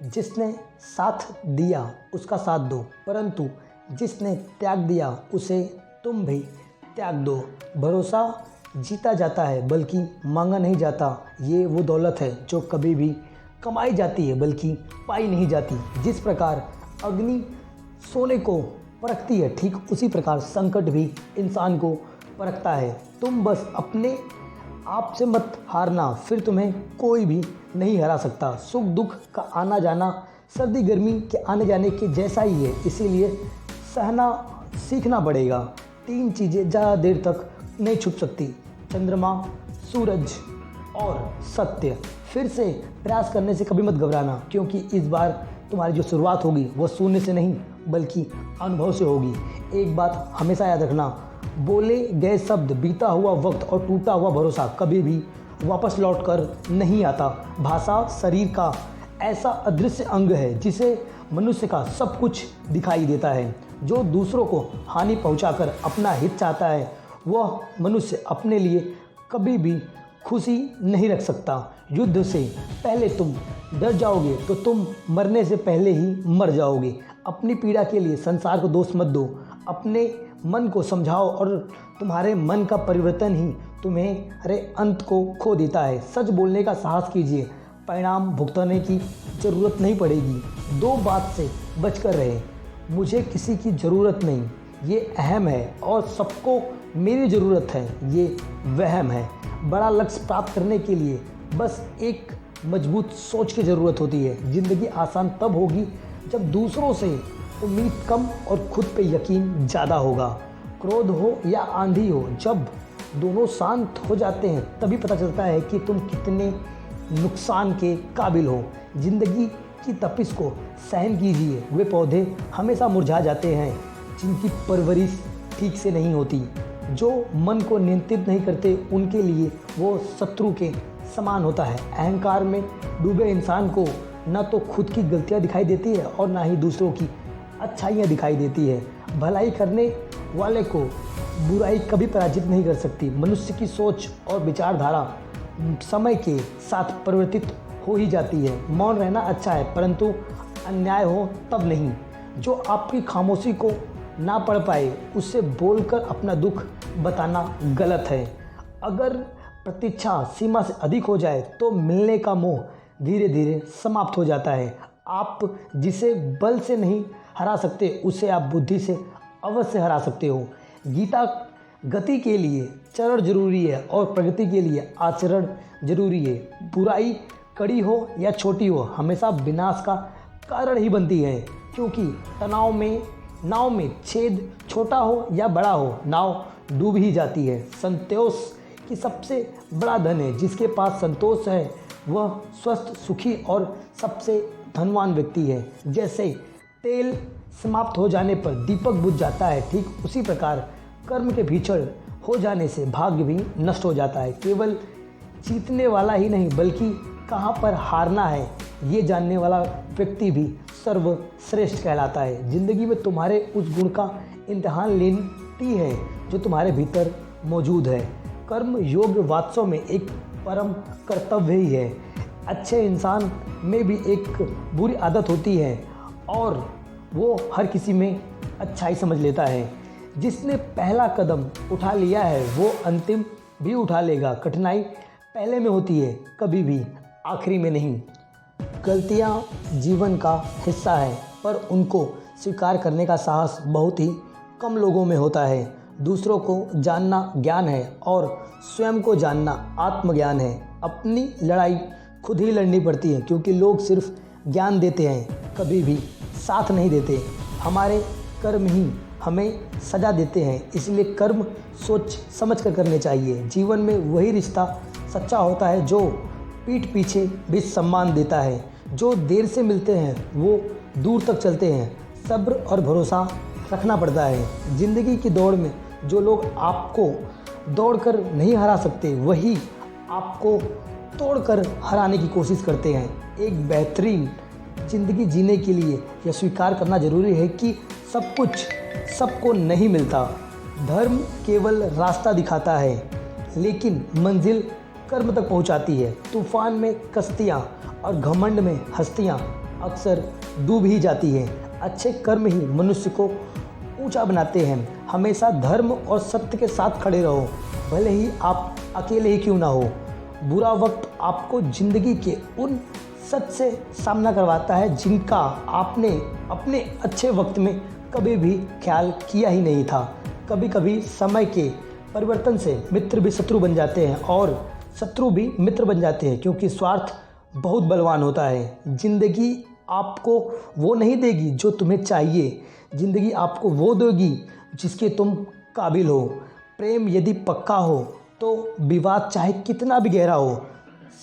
जिसने साथ दिया उसका साथ दो, परंतु जिसने त्याग दिया उसे तुम भी त्याग दो। भरोसा जीता जाता है बल्कि मांगा नहीं जाता। ये वो दौलत है जो कभी भी कमाई जाती है बल्कि पाई नहीं जाती। जिस प्रकार अग्नि सोने को परखती है, ठीक उसी प्रकार संकट भी इंसान को परखता है। तुम बस अपने आप से मत हारना, फिर तुम्हें कोई भी नहीं हरा सकता। सुख दुख का आना जाना सर्दी गर्मी के आने जाने के जैसा ही है, इसीलिए सहना सीखना पड़ेगा। 3 चीज़ें ज़्यादा देर तक नहीं छुप सकती: चंद्रमा, सूरज और सत्य। फिर से प्रयास करने से कभी मत घबराना, क्योंकि इस बार तुम्हारी जो शुरुआत होगी वो शून्य से नहीं बल्कि अनुभव से होगी। एक बात हमेशा याद रखना, बोले गए शब्द, बीता हुआ वक्त और टूटा हुआ भरोसा कभी भी वापस लौट कर नहीं आता। भाषा शरीर का ऐसा अदृश्य अंग है जिसे मनुष्य का सब कुछ दिखाई देता है। जो दूसरों को हानि पहुंचाकर अपना हित चाहता है वह मनुष्य अपने लिए कभी भी खुशी नहीं रख सकता। युद्ध से पहले तुम डर जाओगे तो तुम मरने से पहले ही मर जाओगे। अपनी पीड़ा के लिए संसार को दोष मत दो, अपने मन को समझाओ और तुम्हारे मन का परिवर्तन ही तुम्हारे अंत को खो देता है। सच बोलने का साहस कीजिए, परिणाम भुगतने की ज़रूरत नहीं पड़ेगी। 2 बात से बचकर रहे, मुझे किसी की ज़रूरत नहीं, ये अहम है, और सबको मेरी ज़रूरत है, ये वहम है। बड़ा लक्ष्य प्राप्त करने के लिए बस एक मजबूत सोच की ज़रूरत होती है। ज़िंदगी आसान तब होगी जब दूसरों से उम्मीद कम और खुद पे यकीन ज़्यादा होगा। क्रोध हो या आंधी हो, जब दोनों शांत हो जाते हैं तभी पता चलता है कि तुम कितने नुकसान के काबिल हो। ज़िंदगी की तपिश को सहन कीजिए। वे पौधे हमेशा मुरझा जाते हैं जिनकी परवरिश ठीक से नहीं होती। जो मन को नियंत्रित नहीं करते उनके लिए वो शत्रु के समान होता है। अहंकार में डूबे इंसान को न तो खुद की गलतियां दिखाई देती है और ना ही दूसरों की अच्छाइयाँ दिखाई देती है। भलाई करने वाले को बुराई कभी पराजित नहीं कर सकती। मनुष्य की सोच और विचारधारा समय के साथ परिवर्तित हो ही जाती है। मौन रहना अच्छा है, परंतु अन्याय हो तब नहीं। जो आपकी खामोशी को ना पढ़ पाए उससे बोलकर अपना दुख बताना गलत है। अगर प्रतीक्षा सीमा से अधिक हो जाए तो मिलने का मोह धीरे धीरे समाप्त हो जाता है। आप जिसे बल से नहीं हरा सकते उसे आप बुद्धि से अवश्य हरा सकते हो। गीता गति के लिए चरण जरूरी है और प्रगति के लिए आचरण जरूरी है। बुराई कड़ी हो या छोटी हो हमेशा विनाश का कारण ही बनती है, क्योंकि नाव में छेद छोटा हो या बड़ा हो, नाव डूब ही जाती है। संतोष की सबसे बड़ा धन है। जिसके पास संतोष है वह स्वस्थ, सुखी और सबसे धनवान व्यक्ति है। जैसे तेल समाप्त हो जाने पर दीपक बुझ जाता है, ठीक उसी प्रकार कर्म के भीषण हो जाने से भाग्य भी नष्ट हो जाता है। केवल जीतने वाला ही नहीं बल्कि कहाँ पर हारना है ये जानने वाला व्यक्ति भी सर्वश्रेष्ठ कहलाता है। ज़िंदगी में तुम्हारे उस गुण का इम्तिहान लेती है जो तुम्हारे भीतर मौजूद है। कर्म योग वात्सव में एक परम कर्तव्य ही है। अच्छे इंसान में भी एक बुरी आदत होती है और वो हर किसी में अच्छाई समझ लेता है। जिसने पहला कदम उठा लिया है वो अंतिम भी उठा लेगा। कठिनाई पहले में होती है, कभी भी आखिरी में नहीं। गलतियाँ जीवन का हिस्सा है, पर उनको स्वीकार करने का साहस बहुत ही कम लोगों में होता है। दूसरों को जानना ज्ञान है और स्वयं को जानना आत्मज्ञान है। अपनी लड़ाई खुद ही लड़नी पड़ती है, क्योंकि लोग सिर्फ ज्ञान देते हैं, कभी भी साथ नहीं देते। हमारे कर्म ही हमें सजा देते हैं, इसलिए कर्म सोच समझ कर करने चाहिए। जीवन में वही रिश्ता सच्चा होता है जो पीठ पीछे भी सम्मान देता है। जो देर से मिलते हैं वो दूर तक चलते हैं। सब्र और भरोसा रखना पड़ता है। ज़िंदगी की दौड़ में जो लोग आपको दौड़कर नहीं हरा सकते वही आपको तोड़कर हराने की कोशिश करते हैं। एक बेहतरीन ज़िंदगी जीने के लिए यह स्वीकार करना ज़रूरी है कि सब कुछ सबको नहीं मिलता। धर्म केवल रास्ता दिखाता है, लेकिन मंजिल कर्म तक पहुंचाती है। तूफान में कश्तियाँ और घमंड में हस्तियाँ अक्सर डूब ही जाती है। अच्छे कर्म ही मनुष्य को ऊंचा बनाते हैं। हमेशा धर्म और सत्य के साथ खड़े रहो, भले ही आप अकेले ही क्यों ना हो। बुरा वक्त आपको ज़िंदगी के उन सच से सामना करवाता है जिनका आपने अपने अच्छे वक्त में कभी भी ख्याल किया ही नहीं था। कभी कभी समय के परिवर्तन से मित्र भी शत्रु बन जाते हैं और शत्रु भी मित्र बन जाते हैं, क्योंकि स्वार्थ बहुत बलवान होता है। ज़िंदगी आपको वो नहीं देगी जो तुम्हें चाहिए, ज़िंदगी आपको वो देगी जिसके तुम काबिल हो। प्रेम यदि पक्का हो तो विवाद चाहे कितना भी गहरा हो,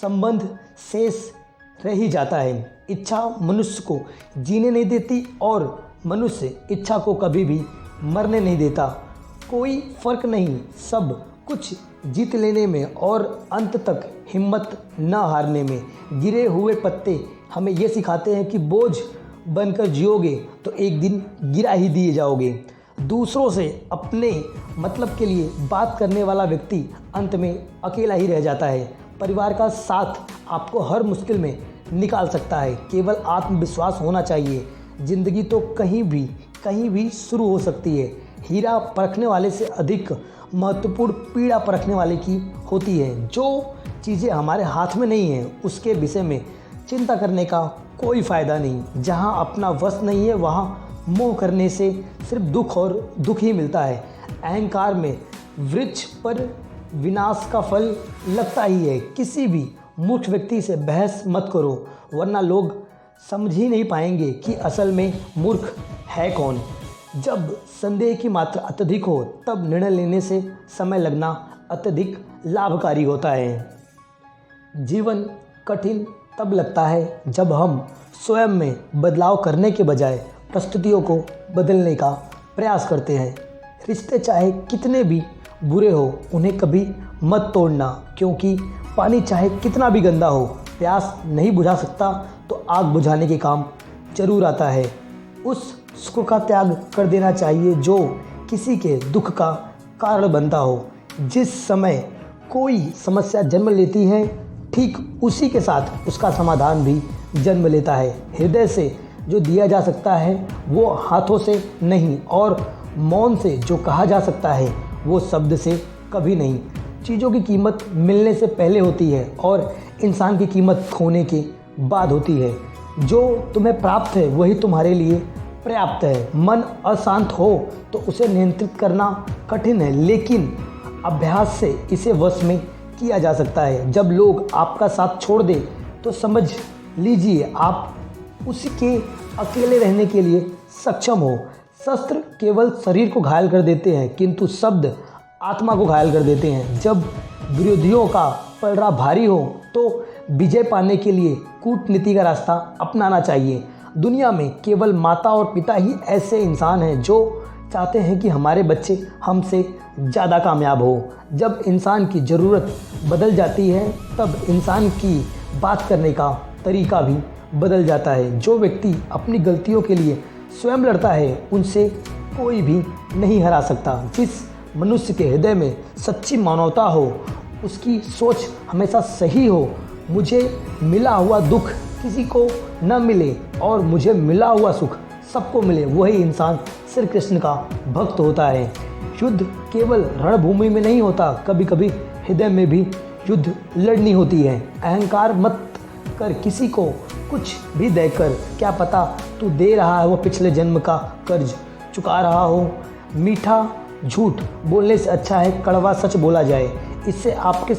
संबंध शेष रह ही जाता है। इच्छा मनुष्य को जीने नहीं देती और मनुष्य इच्छा को कभी भी मरने नहीं देता। कोई फ़र्क नहीं, सब कुछ जीत लेने में और अंत तक हिम्मत न हारने में। गिरे हुए पत्ते हमें ये सिखाते हैं कि बोझ बनकर जियोगे तो एक दिन गिरा ही दिए जाओगे। दूसरों से अपने मतलब के लिए बात करने वाला व्यक्ति अंत में अकेला ही रह जाता है। परिवार का साथ आपको हर मुश्किल में निकाल सकता है, केवल आत्मविश्वास होना चाहिए। ज़िंदगी तो कहीं भी शुरू हो सकती है। हीरा परखने वाले से अधिक महत्वपूर्ण पीड़ा परखने वाले की होती है। जो चीज़ें हमारे हाथ में नहीं हैं उसके विषय में चिंता करने का कोई फ़ायदा नहीं। जहाँ अपना वश नहीं है वहाँ मोह करने से सिर्फ दुख और दुख ही मिलता है। अहंकार में वृक्ष पर विनाश का फल लगता ही है। किसी भी मूर्ख व्यक्ति से बहस मत करो, वरना लोग समझ ही नहीं पाएंगे कि असल में मूर्ख है कौन। जब संदेह की मात्रा अत्यधिक हो तब निर्णय लेने से समय लगना अत्यधिक लाभकारी होता है। जीवन कठिन तब लगता है जब हम स्वयं में बदलाव करने के बजाय परिस्थितियों को बदलने का प्रयास करते हैं। रिश्ते चाहे कितने भी बुरे हो उन्हें कभी मत तोड़ना, क्योंकि पानी चाहे कितना भी गंदा हो प्यास नहीं बुझा सकता तो आग बुझाने के काम जरूर आता है। उस सुख का त्याग कर देना चाहिए जो किसी के दुख का कारण बनता हो। जिस समय कोई समस्या जन्म लेती है ठीक उसी के साथ उसका समाधान भी जन्म लेता है। हृदय से जो दिया जा सकता है वो हाथों से नहीं, और मौन से जो कहा जा सकता है वो शब्द से कभी नहीं। चीज़ों की कीमत मिलने से पहले होती है और इंसान की कीमत खोने के बाद होती है। जो तुम्हें प्राप्त है वही तुम्हारे लिए पर्याप्त है। मन अशांत हो तो उसे नियंत्रित करना कठिन है, लेकिन अभ्यास से इसे वश में किया जा सकता है। जब लोग आपका साथ छोड़ दें तो समझ लीजिए आप उसके अकेले रहने के लिए सक्षम हो। शस्त्र केवल शरीर को घायल कर देते हैं, किंतु शब्द आत्मा को घायल कर देते हैं। जब विरोधियों का पलड़ा भारी हो तो विजय पाने के लिए कूटनीति का रास्ता अपनाना चाहिए। दुनिया में केवल माता और पिता ही ऐसे इंसान हैं जो चाहते हैं कि हमारे बच्चे हमसे ज़्यादा कामयाब हो। जब इंसान की ज़रूरत बदल जाती है तब इंसान की बात करने का तरीका भी बदल जाता है। जो व्यक्ति अपनी गलतियों के लिए स्वयं लड़ता है उनसे कोई भी नहीं हरा सकता। जिस मनुष्य के हृदय में सच्ची मानवता हो, उसकी सोच हमेशा सही हो। मुझे मिला हुआ दुख किसी को न मिले और मुझे मिला हुआ सुख सबको मिले, वही इंसान श्री कृष्ण का भक्त होता है। युद्ध केवल रणभूमि में नहीं होता, कभी कभी हृदय में भी युद्ध लड़नी होती है। अहंकार मत कर किसी को कुछ भी देकर, क्या पता तू दे रहा है वो पिछले जन्म का कर्ज चुका रहा हो। मीठा झूठ बोलने से अच्छा है कड़वा सच बोला जाए, इससे आपके